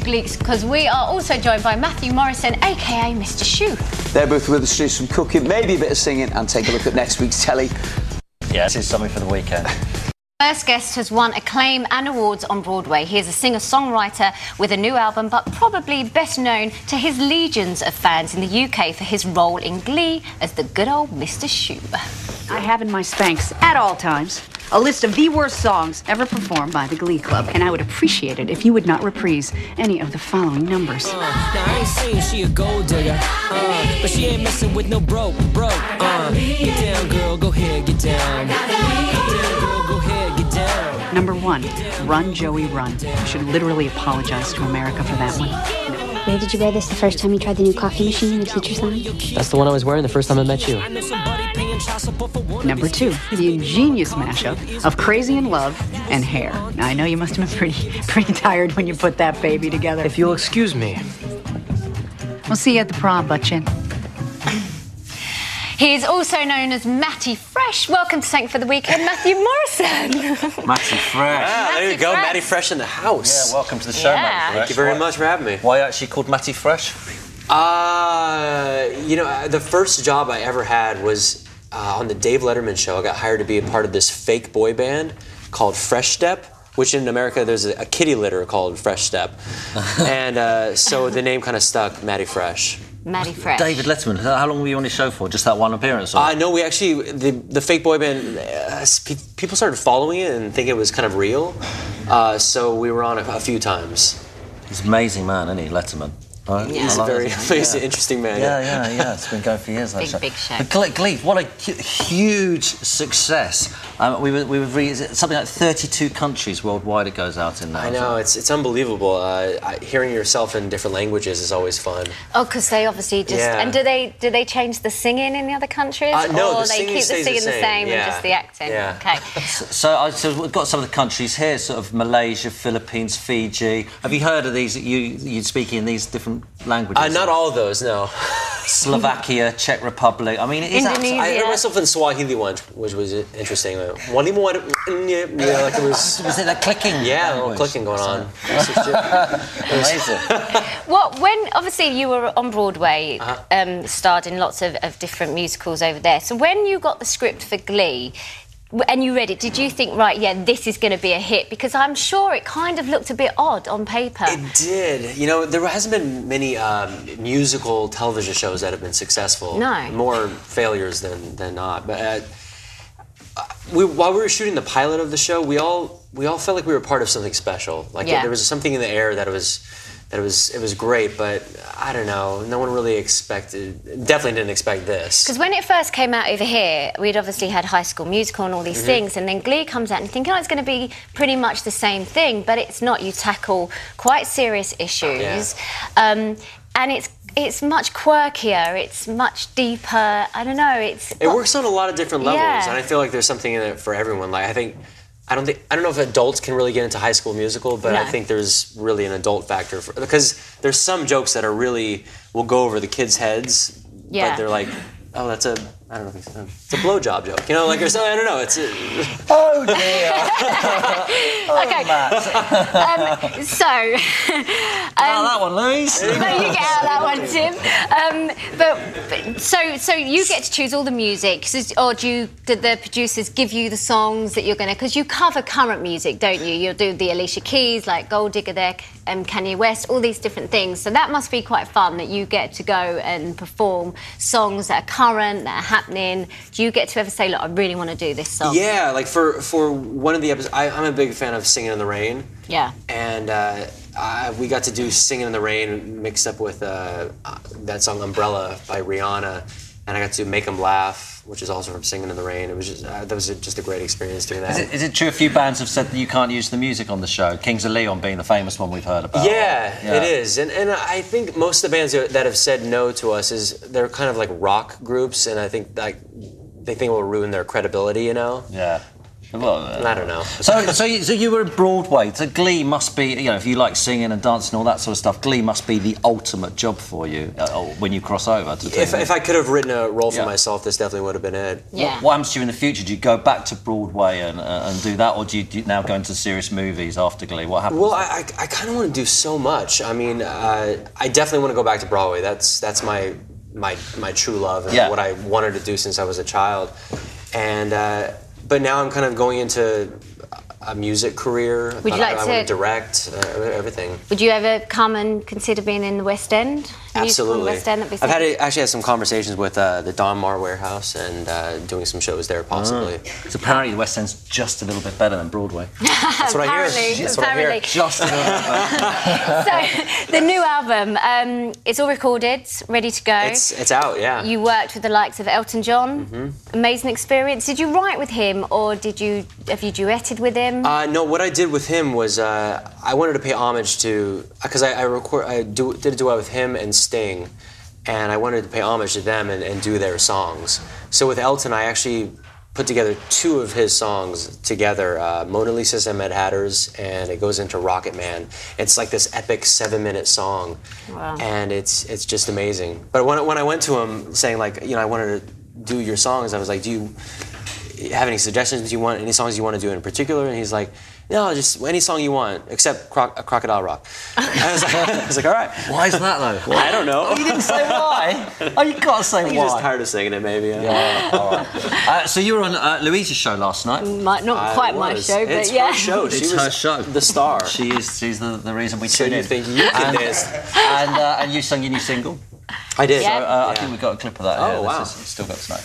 Gleeks, because we are also joined by Matthew Morrison, aka Mr. Shoe. They're both with us to do some cooking, maybe a bit of singing, and take a look at next week's telly. Yeah, this is something for the weekend. First guest has won acclaim and awards on Broadway. He is a singer-songwriter with a new album, but probably best known to his legions of fans in the UK for his role in Glee as the good old Mr. Shoe. I have in my Spanx, at all times, a list of the worst songs ever performed by the Glee Club, and I would appreciate it if you would not reprise any of the following numbers. Now I ain't saying she a gold digger, but she ain't messing with no broke. Get down, girl, go ahead, get down. Get down, girl, go ahead, get down. Number 1, Run, Joey, Run. I should literally apologize to America for that one. Where did you wear this the first time you tried the new coffee machine in the teacher's lounge? That's the one I was wearing the first time I met you. Number 2, the ingenious mashup of Crazy in Love and Hair. Now, I know you must have been pretty tired when you put that baby together. If you'll excuse me. We'll see you at the prom, Butchin. He is also known as Matty Fresh. Welcome to Thank for the Weekend, Matthew Morrison. Matty Fresh. Ah, there you go, Fresh. Matty Fresh in the house. Yeah, welcome to the show, Yeah. Matty Fresh. Thank you very much for having me. Why actually called Matty Fresh? You know, the first job I ever had was on the Dave Letterman show. I got hired to be a part of this fake boy band called Fresh Step, which in America there's a kitty litter called Fresh Step. And so the name kind of stuck, Matty Fresh. Matty Fresh. David Letterman, how long were you on his show for? Just that one appearance? Or? No, we actually, the fake boy band, people started following it and thinking it was kind of real. So we were on a few times. He's an amazing man, isn't he, Letterman? Right? Yeah. He's a very amazing, interesting man. Yeah. It's been going for years. Big show. But Glee, what a huge success. We were something like 32 countries worldwide it goes out in now. I know, it's unbelievable. Hearing yourself in different languages is always fun. Oh, because they obviously just... Yeah. And do they change the singing in the other countries? No, or the they singing keep stays the singing the same yeah. and just the acting? Yeah. Okay. So we've got some of the countries here, sort of Malaysia, Philippines, Fiji. Have you heard of these, you speaking in these different languages? Not all of those, no. Slovakia, Czech Republic. I mean, it is Indonesia. I heard myself in Swahili once, which was interesting. Like it was... Was it that clicking? Yeah, a little language? clicking going on. Amazing. When obviously you were on Broadway, starred in lots of different musicals over there. So when you got the script for Glee and you read it, did you think, right, yeah, this is going to be a hit? Because I'm sure it kind of looked a bit odd on paper. It did. You know, there hasn't been many musical television shows that have been successful. No. More failures than not. But while we were shooting the pilot of the show, we all felt like we were part of something special. Like there was something in the air that it was great, but I don't know. No one really definitely didn't expect this. Because when it first came out over here, we'd obviously had High School Musical and all these things, and then Glee comes out and you think, oh, it's going to be pretty much the same thing, but it's not. You tackle quite serious issues, and it's much quirkier, it's much deeper. I don't know. It works on a lot of different levels, Yeah. and I feel like there's something in it for everyone. Like I don't know if adults can really get into High School Musical, but No. I think there's really an adult factor because there's some jokes that will go over the kids' heads, Yeah. but they're like, oh, it's a blowjob joke, you know, like or something. I don't know. Oh dear. Okay. So. that one, Louise. No, you get out of that one, Tim. So you get to choose all the music, or did the producers give you the songs that you're going to? Because you cover current music, don't you? You'll do the Alicia Keys, like Gold Digger there, Kanye West, all these different things. So that must be quite fun that you get to go and perform songs that are current, that are happening. Do you get to ever say, look, I really want to do this song? Yeah, like for one of the episodes, I'm a big fan of Singing in the Rain. Yeah. And we got to do Singing in the Rain mixed up with that song Umbrella by Rihanna, and I got to Make 'Em Laugh, which is also from Singing in the Rain. It was just a great experience doing that. Is it true a few bands have said that you can't use the music on the show? Kings of Leon being the famous one we've heard about. Yeah, it is. And I think most of the bands that have said no to us they're kind of like rock groups, and I think like they think it will ruin their credibility, you know? Yeah. Well, I don't know. So you were in Broadway. So Glee must be, you know, if you like singing and dancing and all that sort of stuff, Glee must be the ultimate job for you when you cross over. If I could have written a role for myself, this definitely would have been it. Yeah. What happens to you in the future? Do you go back to Broadway and do that, or do you now go into serious movies after Glee? What happens? Well, I kind of want to do so much. I mean, I definitely want to go back to Broadway. That's my true love and what I wanted to do since I was a child. And but now I'm kind of going into a music career. Would you like I want to direct everything. Would you ever come and consider being in the West End? Absolutely. West End, that'd be Actually had some conversations with the Don Mar Warehouse and doing some shows there possibly. So apparently the West End's just a little bit better than Broadway. That's what I hear. That's what I hear. Just a little bit better. So the new album, it's all recorded, ready to go. It's out, yeah. You worked with the likes of Elton John. Mm-hmm. Amazing experience. Did you write with him, or have you duetted with him? No, what I did with him was I wanted to pay homage to, because I did a duet with him and Sting, and I wanted to pay homage to them and do their songs. So with Elton, I actually put together 2 of his songs together, Mona Lisa's and Mad Hatter's, and it goes into Rocket Man. It's like this epic 7-minute song, and it's just amazing. But when I went to him saying, like, you know, I wanted to do your songs, I was like, do you have any suggestions? Do you want any songs you want to do in particular? And he's like, no, just any song you want, except Crocodile Rock. I was like, all right. Why is that though? I don't know. Oh, you didn't say why. Oh, you got to say why. He's just tired of singing it, maybe. Yeah. All right. So you were on Louise's show last night. Not quite my show, but it's yeah. Her show. It's her show. The star. She's the reason we So tune you in. think you can dance? And you sang your new single. I did. Yeah. So, I think we've got a clip of that. Oh, wow. Still Got Snow.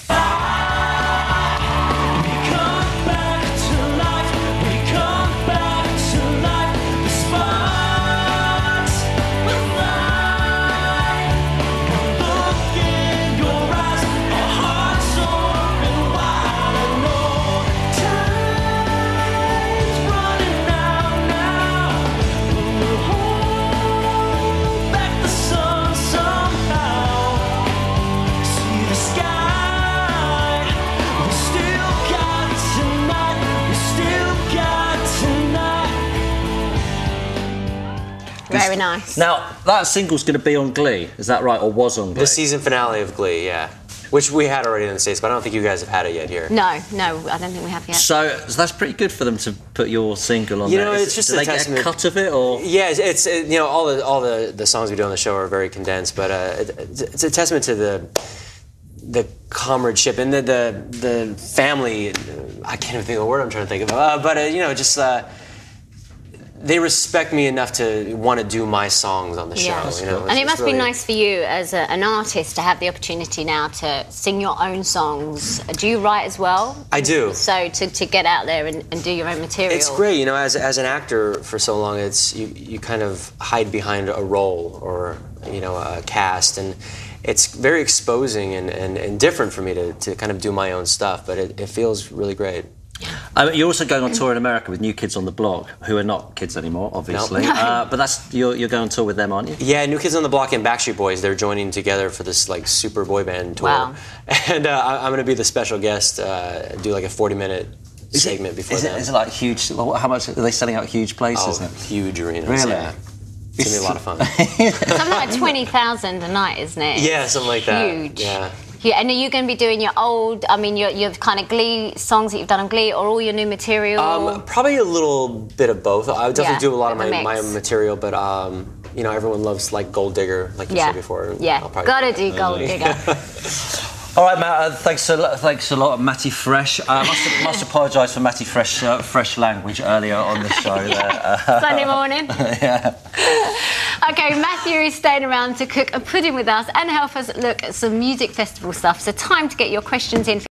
Very nice. Now, that single's going to be on Glee, is that right, or was on Glee? The season finale of Glee, yeah. Which we had already in the States, but I don't think you guys have had it yet here. No, I don't think we have yet. So that's pretty good for them to put your single on there. You know, it's just do a they testament. Get a cut of it, or? Yeah, it's you know, all the songs we do on the show are very condensed, but it's a testament to the comradeship and the family. I can't even think of the word I'm trying to think of, but you know, just. They respect me enough to want to do my songs on the show. You know? And it must be nice for you as an artist to have the opportunity now to sing your own songs. Do you write as well? I do. So to get out there and do your own material. It's great, you know. As an actor for so long, it's you kind of hide behind a role or you know a cast, and it's very exposing and different for me to kind of do my own stuff. But it feels really great. You're also going on tour in America with New Kids on the Block, who are not kids anymore, obviously. Nope. But you're going on tour with them, aren't you? Yeah, New Kids on the Block and Backstreet Boys, they're joining together for this like super boy band tour. Wow. And I'm going to be the special guest, do like a 40-minute segment before that. Is it like huge? How much are they selling out huge places? Oh, huge arenas. Really? Yeah. It's going to be a lot of fun. Something like 20,000 a night, isn't it? Yeah, something like that. Huge. Yeah. Yeah, and are you going to be doing your old, your kind of Glee songs that you've done on Glee, or all your new material? Probably a little bit of both. I would definitely do a lot of my material, but you know, everyone loves like Gold Digger, like you said before. Yeah, gotta do Gold Digger. All right, Matt. Thanks a lot, Matty Fresh. Must apologise for Matty Fresh language earlier on the show. There. Sunday morning. Yeah. Okay, Matthew is staying around to cook a pudding with us and help us look at some music festival stuff. So time to get your questions in.